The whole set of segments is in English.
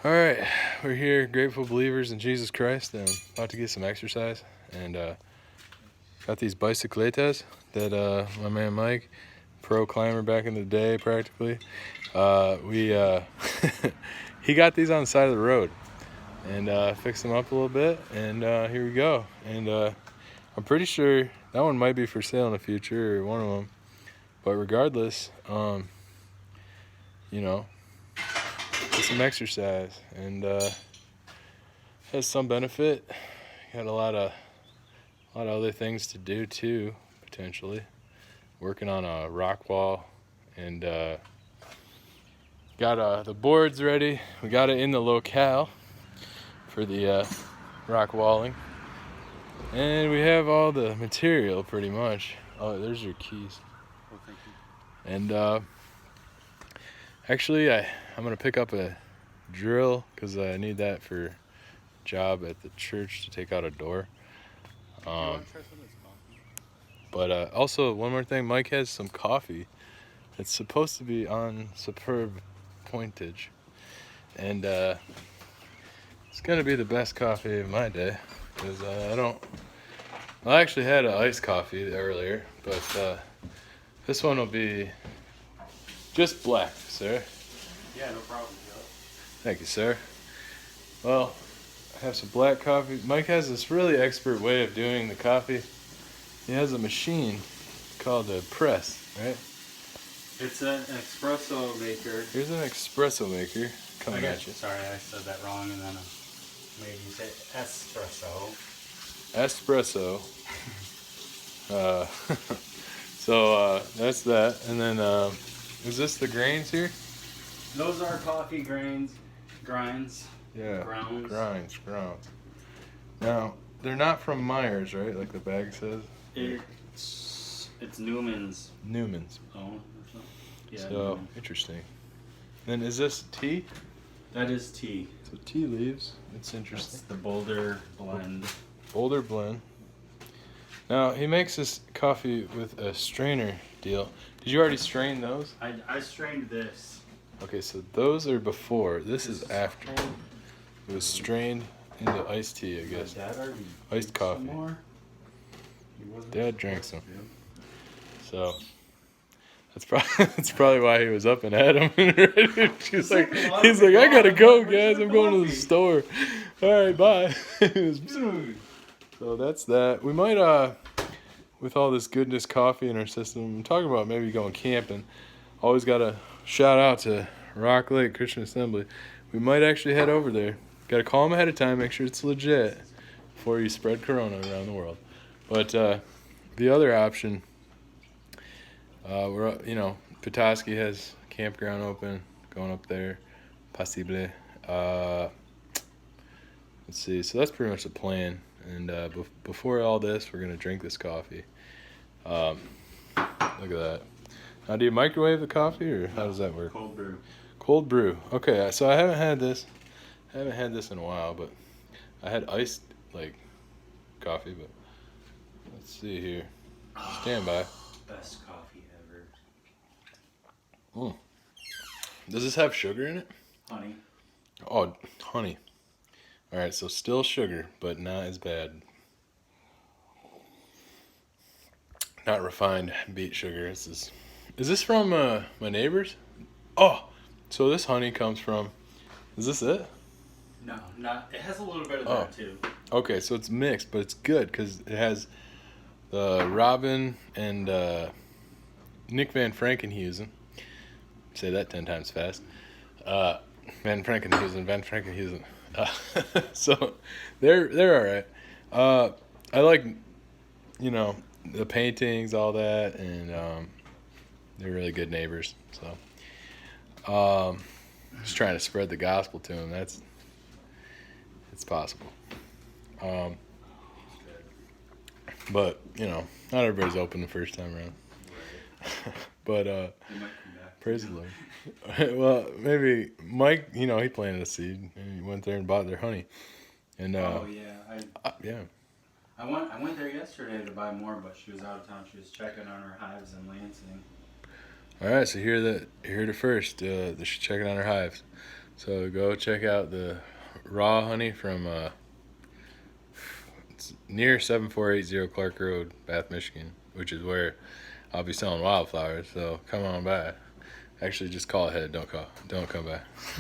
All right, we're here, grateful believers in Jesus Christ, and about to get some exercise. And got these bicycletas that my man Mike, pro climber back in the day, practically. We he got these on the side of the road, and fixed them up a little bit. And here we go. And I'm pretty sure that one might be for sale in the future, or one of them. But regardless, you know, get some exercise and has some benefit. Got a lot of other things to do too, potentially. Working on a rock wall, and got the boards ready. We got it in the locale for the rock walling, and we have all the material pretty much. Oh, there's your keys. Oh, thank you. And actually, I'm gonna pick up a drill because I need that for a job at the church to take out a door. You want to try some of this coffee? But also, one more thing, Mike has some coffee. It's supposed to be on superb pointage. And it's going to be the best coffee of my day. Because I actually had an iced coffee earlier. But this one will be just black, sir. Yeah, no problem, Joe. Thank you, sir. Well, I have some black coffee. Mike has this really expert way of doing the coffee. He has a machine called a press, right? It's an espresso maker. Here's an espresso maker coming at you. Sorry, I said that wrong, and then maybe you say espresso. Espresso. So that's that. And then is this the grains here? Those are coffee grinds. Yeah. Grounds. Grounds. Now they're not from Myers, right? Like the bag says. It's Newman's. Newman's. Oh. Yeah. So Newman. interesting. Then is this tea? That is tea. So tea leaves. It's That's interesting. the Boulder blend. Boulder blend. Now he makes this coffee with a strainer deal. Did you already strain those? I strained this. Okay, so those are before. This is after. It was strained into iced tea, I guess. Dad already Iced did coffee. some more. He wasn't Dad drank supposed some. to. So that's probably why he was up and at him. he's like, I gotta go, guys. I'm going to the store. All right, bye. So that's that. We might with all this goodness coffee in our system, I'm talking about maybe going camping. Always got to shout out to Rock Lake Christian Assembly. We might actually head over there. Got to call them ahead of time, make sure it's legit before you spread corona around the world. But the other option, Petoskey has campground open. Going up there, possible. Let's see. So that's pretty much the plan. And before all this, we're gonna drink this coffee. Look at that. Now, do you microwave the coffee, or how does that work? Cold brew. Cold brew. Okay, so I haven't had this in a while, but I had iced coffee. But let's see here. Stand by. Best coffee ever. Does this have sugar in it? Honey. Oh, honey. All right, so still sugar, but not as bad. Not refined beet sugar. Is this from my neighbors? Oh, so this honey comes from. Is this it? No, not. It has a little bit of that too. Okay, so it's mixed, but it's good because it has the Robin and Nick Van Frankenhuizen. Say that 10 times fast. Van Frankenhuizen. So they're all right. I like, the paintings, all that, and they're really good neighbors. So just trying to spread the gospel to them. It's possible. But not everybody's open the first time around. But They might come back. praise the Lord. Well, maybe Mike, he planted a seed and he went there and bought their honey. And Oh yeah, yeah. I went there yesterday to buy more, but she was out of town. She was checking on her hives in Lansing. All right, so hear it first. They're checking on her hives. So go check out the raw honey from it's near 7480 Clark Road, Bath, Michigan, which is where I'll be selling wildflowers. So come on by. Actually, just call ahead. Don't come by.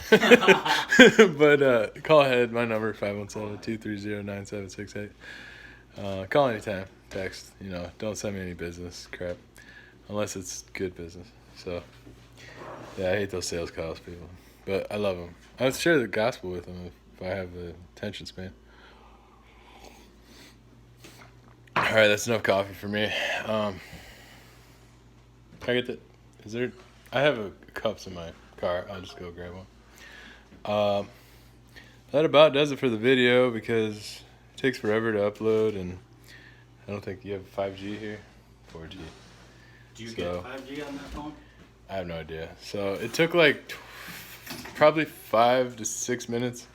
But call ahead. My number 517-230-9768. Call anytime. Text. Don't send me any business crap unless it's good business. So yeah, I hate those sales calls, people, but I love them. I would share the gospel with them if I have the attention span. All right, that's enough coffee for me. Can I get the? Is there? I have cups in my car. I'll just go grab one. That about does it for the video because it takes forever to upload, and I don't think you have 5G here. 4G. Do you get 5G on that phone? I have no idea. So it took like probably 5 to 6 minutes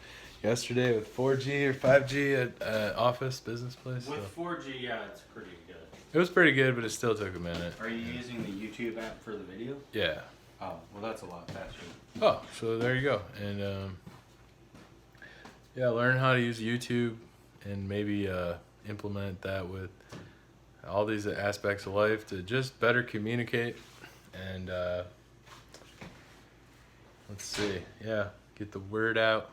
yesterday with 4G or 5G at office business place. With 4G, yeah, it's pretty good. It was pretty good, but it still took a minute. Are you using the YouTube app for the video? Yeah. Oh, well, that's a lot faster. Oh, so there you go. And yeah, learn how to use YouTube and maybe implement that with all these aspects of life to just better communicate and let's see, yeah, get the word out.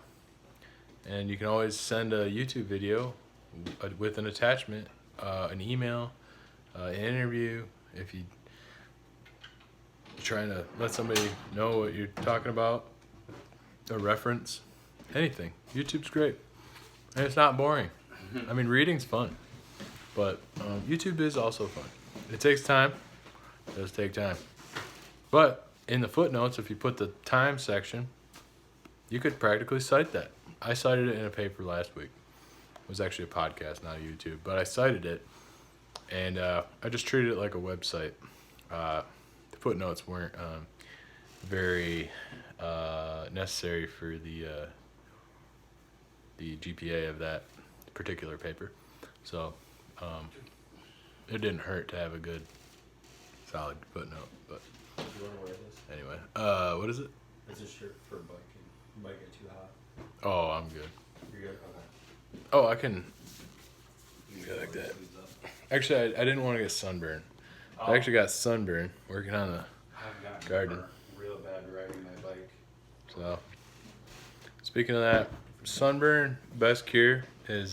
And you can always send a YouTube video with an attachment, an email, an interview. If you're trying to let somebody know what you're talking about, a reference, anything. YouTube's great. And it's not boring. I mean, reading's fun. But YouTube is also fun. It takes time. It does take time. But in the footnotes, if you put the time section, you could practically cite that. I cited it in a paper last week. It was actually a podcast, not a YouTube. But I cited it, and I just treated it like a website. The footnotes weren't very necessary for the GPA of that particular paper. So it didn't hurt to have a good, solid footnote. But Do you want to wear this? anyway, what is it? It's a shirt for biking. You might get too hot. Oh, I'm good. You're good? Okay. Oh, I can go like that. Actually, I didn't want to get sunburned. I actually got sunburned working on the I've gotten garden. burnt real bad riding my bike. So, speaking of that, sunburn, best cure is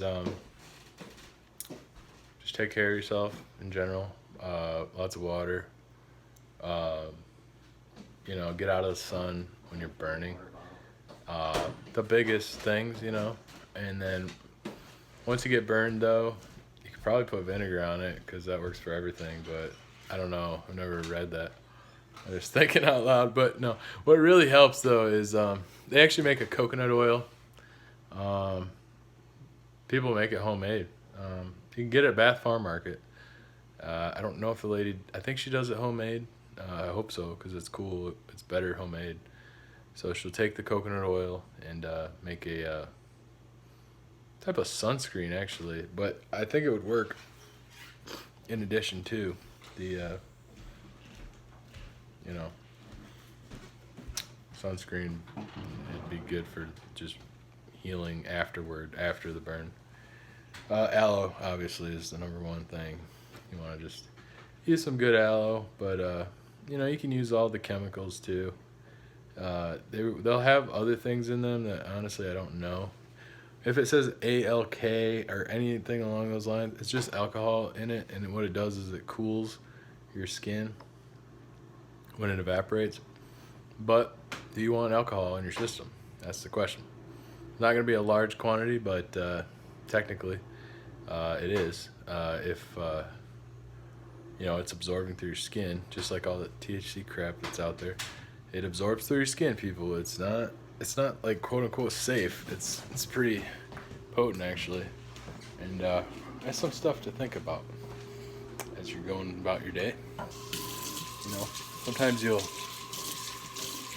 just take care of yourself in general. Lots of water. Get out of the sun when you're burning. The biggest things, and then once you get burned, though, you could probably put vinegar on it because that works for everything. But I don't know. I've never read that. I was thinking out loud, but no. What really helps though is they actually make a coconut oil. People make it homemade. You can get it at Bath Farm Market. I don't know if the lady. I think she does it homemade. I hope so because it's cool. It's better homemade. So she'll take the coconut oil and make a type of sunscreen actually, but I think it would work in addition to the sunscreen. It'd be good for just healing after the burn. Aloe obviously is the number one thing. You want to just use some good aloe, but you can use all the chemicals too. They'll have other things in them that honestly I don't know. If it says ALK or anything along those lines, it's just alcohol in it, and what it does is it cools your skin when it evaporates. But do you want alcohol in your system? That's the question. It's not going to be a large quantity, but technically it is. If it's absorbing through your skin, just like all the THC crap that's out there. It absorbs through your skin, people. It's not like quote unquote safe. It's pretty potent actually, and that's some stuff to think about as you're going about your day. Sometimes you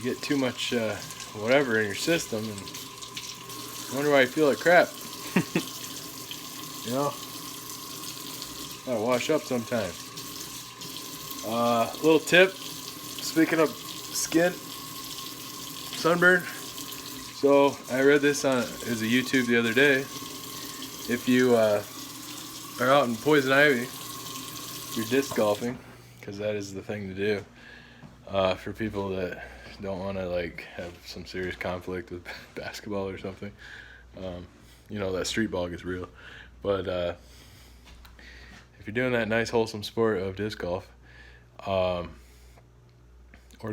get too much whatever in your system and wonder why you feel like crap. Gotta wash up sometimes. Little tip. Speaking of skin, sunburn, So I read this on it was a YouTube the other day. If you are out in poison ivy, you're disc golfing, because that is the thing to do. For people that don't want to like have some serious conflict with basketball or something, that street ball gets real. But if you're doing that nice wholesome sport of disc golf, or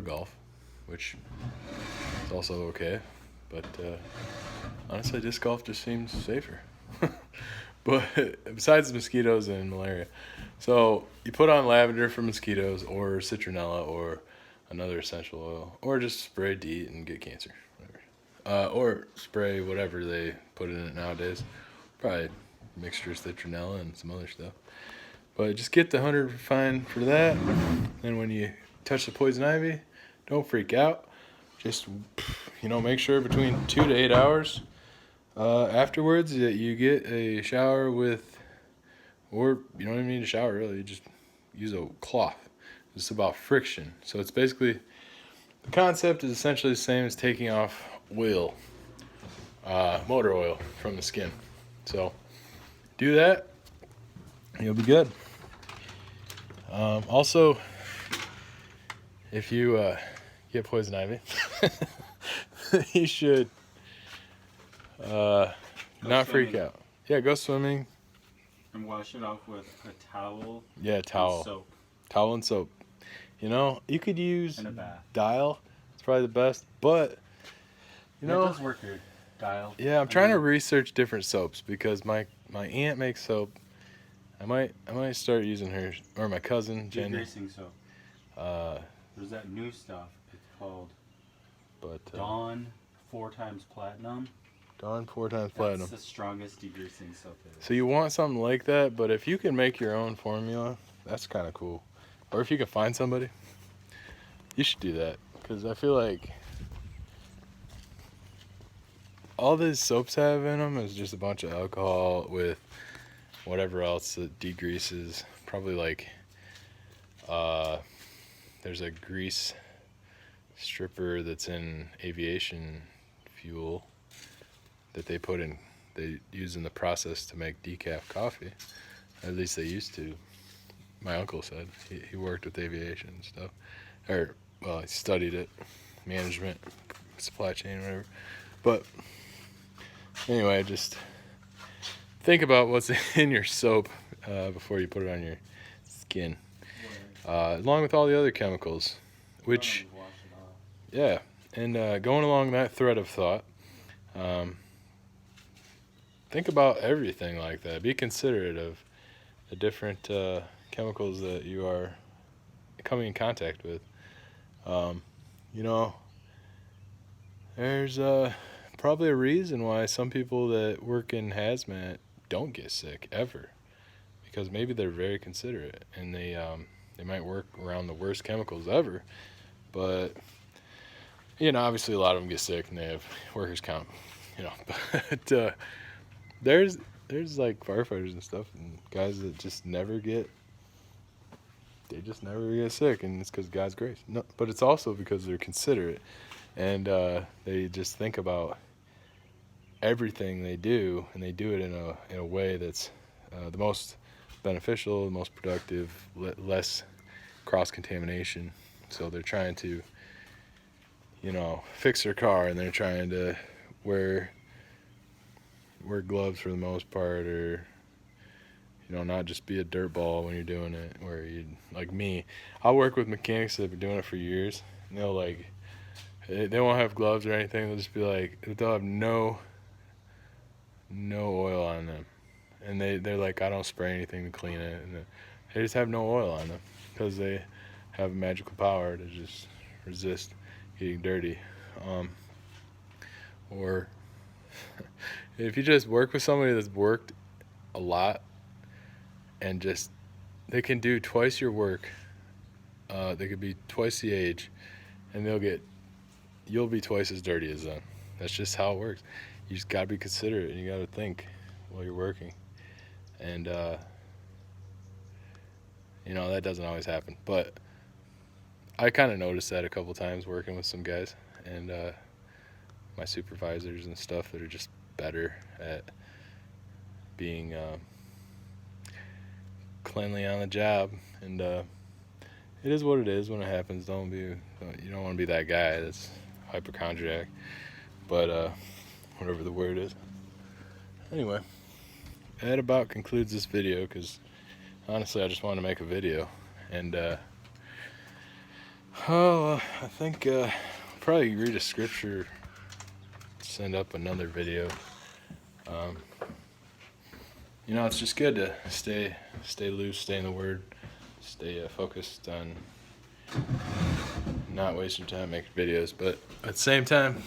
golf, which is also okay, but honestly, disc golf just seems safer. But besides mosquitoes and malaria, so you put on lavender for mosquitoes, or citronella, or another essential oil, or just spray DEET and get cancer, whatever. Or spray whatever they put in it nowadays, probably mixture of citronella and some other stuff. But just get the 100 fine for that. And when you touch the poison ivy, don't freak out. Just make sure between 2 to 8 hours afterwards that you get a shower with, or you don't even need a shower really. You just use a cloth. It's about friction. So it's basically, the concept is essentially the same as taking off oil, motor oil from the skin. So do that, you'll be good. Also, if you get poison ivy, you should not freak out. Yeah, go swimming. And wash it off with a towel. Yeah, towel. And soap. Towel and soap. You could use And a bath. Dial. It's probably the best, but It does work good. Dial. Yeah, I'm trying to research different soaps because my aunt makes soap. I might start using hers, or my cousin Jenny. Degreasing soap. There's that new stuff. It's called Dawn 4 times Platinum. Dawn 4 times Platinum. That's the strongest degreasing soap there is. So you want something like that, but if you can make your own formula, that's kind of cool. Or if you can find somebody, you should do that, because I feel like all these soaps have in them is just a bunch of alcohol with whatever else that degreases. Probably like there's a grease stripper that's in aviation fuel that they use in the process to make decaf coffee. At least they used to. My uncle said he worked with aviation and stuff, he studied it, management, supply chain, whatever. But anyway, just think about what's in your soap before you put it on your skin, along with all the other chemicals, which, yeah, and going along that thread of thought, think about everything like that. Be considerate of the different chemicals that you are coming in contact with. There's probably a reason why some people that work in hazmat don't get sick ever, because maybe they're very considerate and they might work around the worst chemicals ever, but obviously a lot of them get sick and they have workers comp, but there's like firefighters and stuff and guys that just never get sick, and it's because God's grace. No, but it's also because they're considerate, and they just think about everything they do, and they do it in a way that's the most beneficial, the most productive, less cross-contamination. So they're trying to, fix their car, and they're trying to wear gloves for the most part, or not just be a dirt ball when you're doing it, where you, like me, I'll work with mechanics that have been doing it for years, and they won't have gloves or anything. They'll just be like, they'll have no oil on them, and they're like, I don't spray anything to clean it, and they just have no oil on them because they have magical power to just resist getting dirty. Or if you just work with somebody that's worked a lot, and just they can do twice your work, they could be twice the age, and you'll be twice as dirty as them. That's just how it works. You just gotta be considerate, and you gotta think while you're working, and that doesn't always happen, but I kind of noticed that a couple times working with some guys, and my supervisors and stuff that are just better at being cleanly on the job. And it is what it is when it happens. You don't want to be that guy that's hypochondriac, but whatever the word is. Anyway, that about concludes this video, because honestly I just wanted to make a video. And I think probably read a scripture, send up another video. It's just good to stay loose, stay in the Word, stay focused on not wasting time making videos. But at the same time,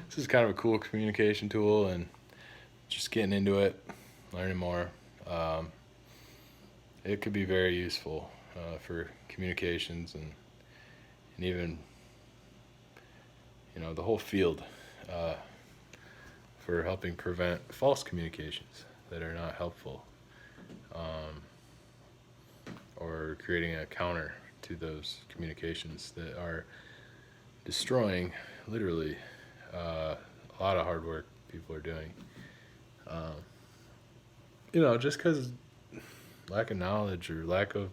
this is kind of a cool communication tool, and just getting into it, learning more. It could be very useful for communications and even the whole field for helping prevent false communications that are not helpful, or creating a counter to those communications that are destroying, literally, a lot of hard work people are doing. Just because lack of knowledge or lack of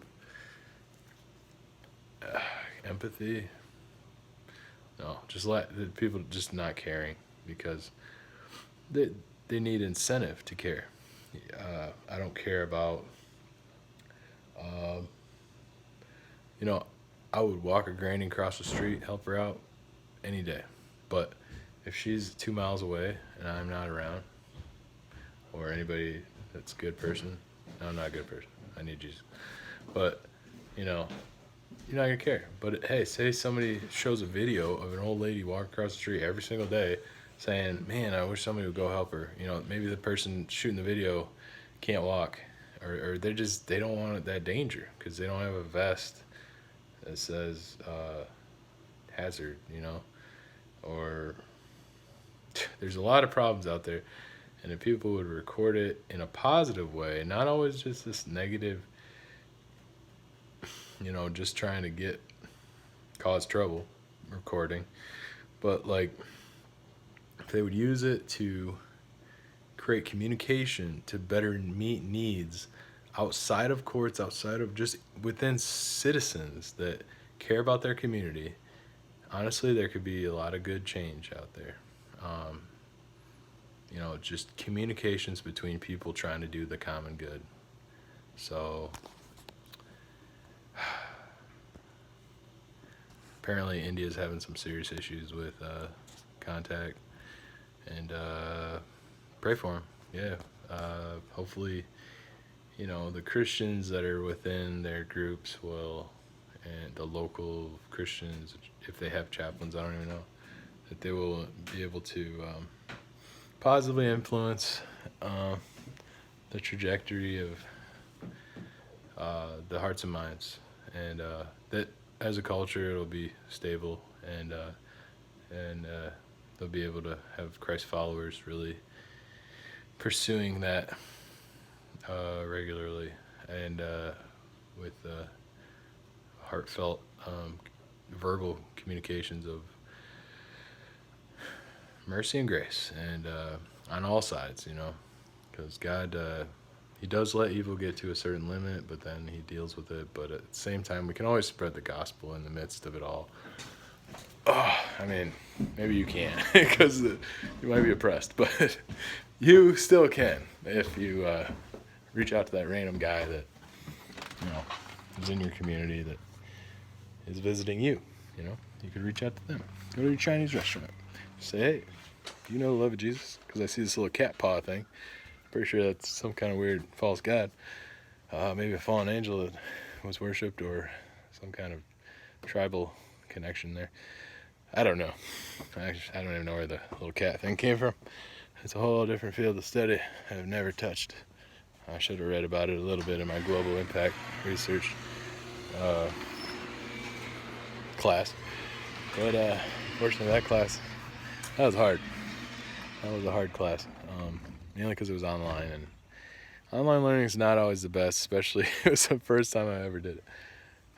empathy. No, just people just not caring because they need incentive to care. I don't care about, I would walk a granny across the street, help her out any day. But if she's 2 miles away and I'm not around, or anybody that's a good person, no, I'm not a good person, I need Jesus. But, you're not gonna care. But hey, say somebody shows a video of an old lady walking across the street every single day saying, man, I wish somebody would go help her. Maybe the person shooting the video can't walk, or they don't want that danger because they don't have a vest that says hazard, or there's a lot of problems out there. And if people would record it in a positive way, not always just this negative, just trying to cause trouble recording, but if they would use it to create communication to better meet needs outside of courts, outside of just within citizens that care about their community, honestly, there could be a lot of good change out there. Just communications between people trying to do the common good. So apparently India's having some serious issues with contact, and pray for them. Yeah. Hopefully, the Christians that are within their groups and the local Christians, if they have chaplains, I don't even know, that they will be able to positively influence the trajectory of the hearts and minds, and that as a culture it'll be stable, and they'll be able to have Christ followers really pursuing that regularly, and with heartfelt verbal communications of mercy and grace, and on all sides, because God, he does let evil get to a certain limit, but then he deals with it. But at the same time, we can always spread the gospel in the midst of it all. Maybe you can't because you might be oppressed, but you still can if you reach out to that random guy that is in your community that is visiting you. You could reach out to them. Go to your Chinese restaurant. Say, hey, do you know the love of Jesus? Because I see this little cat paw thing. Pretty sure that's some kind of weird false god. Maybe a fallen angel that was worshipped, or some kind of tribal connection there. I don't know. I don't even know where the little cat thing came from. It's a whole different field of study I've never touched. I should have read about it a little bit in my global impact research class. But unfortunately, that class, that was hard. That was a hard class, mainly because it was online, and online learning is not always the best, especially it was the first time I ever did it.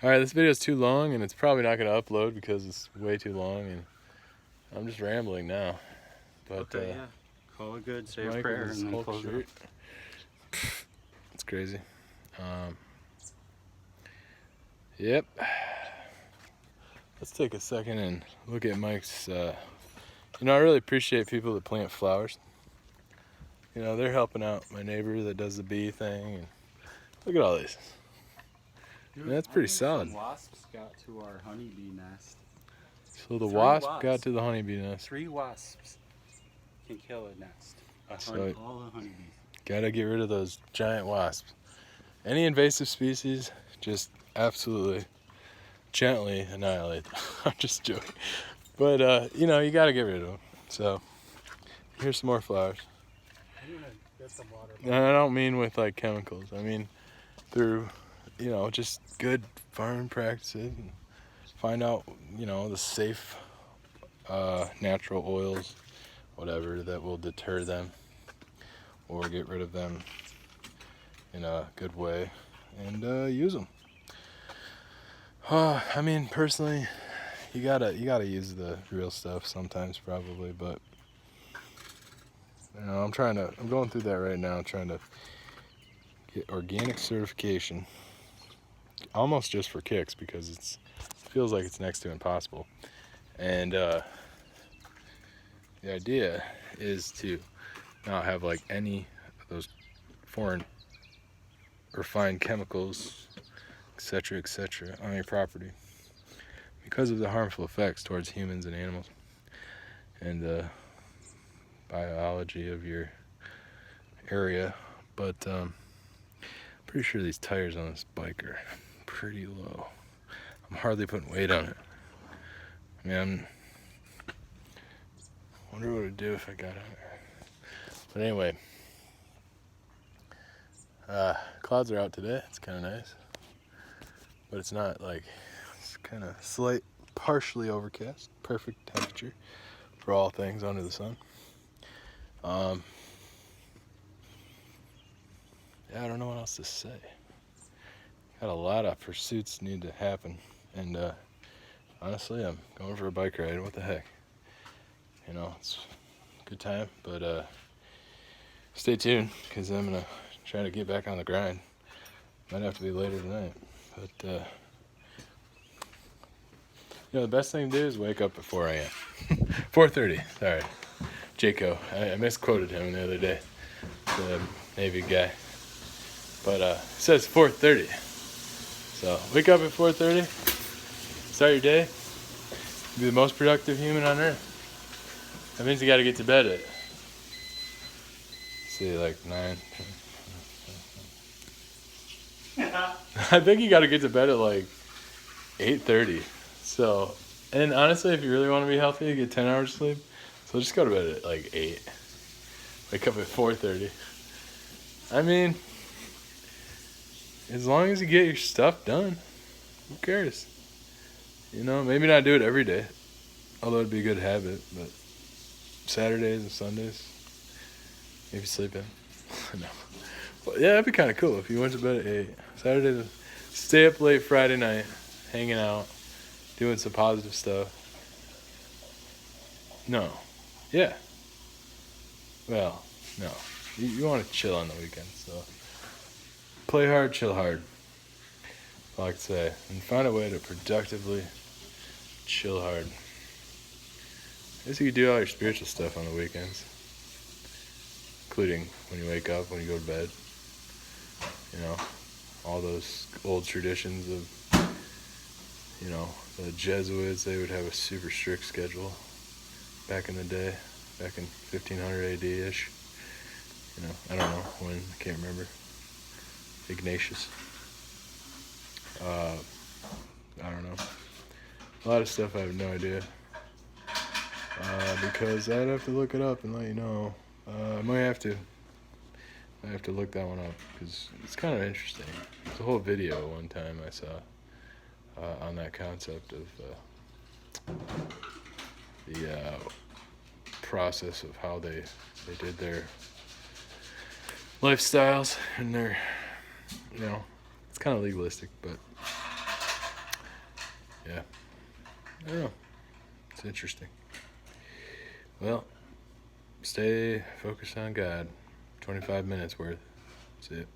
Alright, this video is too long, and it's probably not going to upload because it's way too long, and I'm just rambling now. But okay, yeah. Call it good, say a Michael prayer, with his and then Hulk close it shirt. up. It's crazy. Yep. Let's take a second and look at Mike's. You know, I really appreciate people that plant flowers. You know, they're helping out my neighbor that does the bee thing. And look at all these. Dude, That's pretty I think solid. Some wasps got to our honeybee nest. So the 3 wasp wasps. got to the honeybee nest. 3 wasps can kill a nest. So All the honeybees. gotta get rid of those giant wasps. Any invasive species, just absolutely gently annihilate them. I'm just joking. But, you know, you gotta get rid of them. So, here's some more flowers. I'm gonna get some water. And I don't mean with, like, chemicals. I mean through, you know, just good farming practices. And find out, you know, the safe natural oils, whatever, that will deter them. Or get rid of them in a good way. And use them. I mean, personally, you gotta use the real stuff sometimes, probably, but you know, I'm going through that right now, trying to get organic certification, almost just for kicks, because it feels like it's next to impossible. And the idea is to not have like any of those foreign refined chemicals, etc., on your property, because of the harmful effects towards humans and animals, and the biology of your area. But pretty sure these tires on this bike are pretty low. I'm hardly putting weight on it. I mean, wonder what it'd do if I got on there. But anyway, clouds are out today. It's kind of nice, but it's not like, it's kind of slight, partially overcast. Perfect temperature for all things under the sun. Yeah, I don't know what else to say. Got a lot of pursuits need to happen, and honestly, I'm going for a bike ride. What the heck? You know, it's a good time, but stay tuned, because I'm gonna try to get back on the grind. Might have to be later tonight, but you know, the best thing to do is wake up at 4 a.m. 4:30. Sorry, Jaco. I misquoted him the other day, the Navy guy. But it says 4:30. So wake up at 4:30. Start your day. Be the most productive human on earth. That means you got to get to bed at, say, like 9. I think you got to get to bed at like 8:30. So, and honestly, if you really want to be healthy, you get 10 hours sleep. So just go to bed at like 8. Wake up at 4:30. I mean, as long as you get your stuff done, who cares? You know, maybe not do it every day, although it'd be a good habit, but Saturdays and Sundays, maybe sleep in. No. But yeah, that'd be kind of cool if you went to bed at 8. Saturday, stay up late Friday night, hanging out, doing some positive stuff. No. Yeah. Well, no. You want to chill on the weekend, so play hard, chill hard, I like to say, and find a way to productively chill hard. I guess you could do all your spiritual stuff on the weekends, including when you wake up, when you go to bed. You know, all those old traditions of, you know, the Jesuits, they would have a super strict schedule back in the day, back in 1500 AD-ish. You know, I don't know when, I can't remember. Ignatius. I don't know. A lot of stuff I have no idea. Because I'd have to look it up and let you know. I might have to look that one up, because it's kind of interesting. There's a whole video one time I saw on that concept of the process of how they did their lifestyles and their, you know, it's kind of legalistic, but yeah, I don't know. It's interesting. Well, stay focused on God. 25 minutes worth. That's it.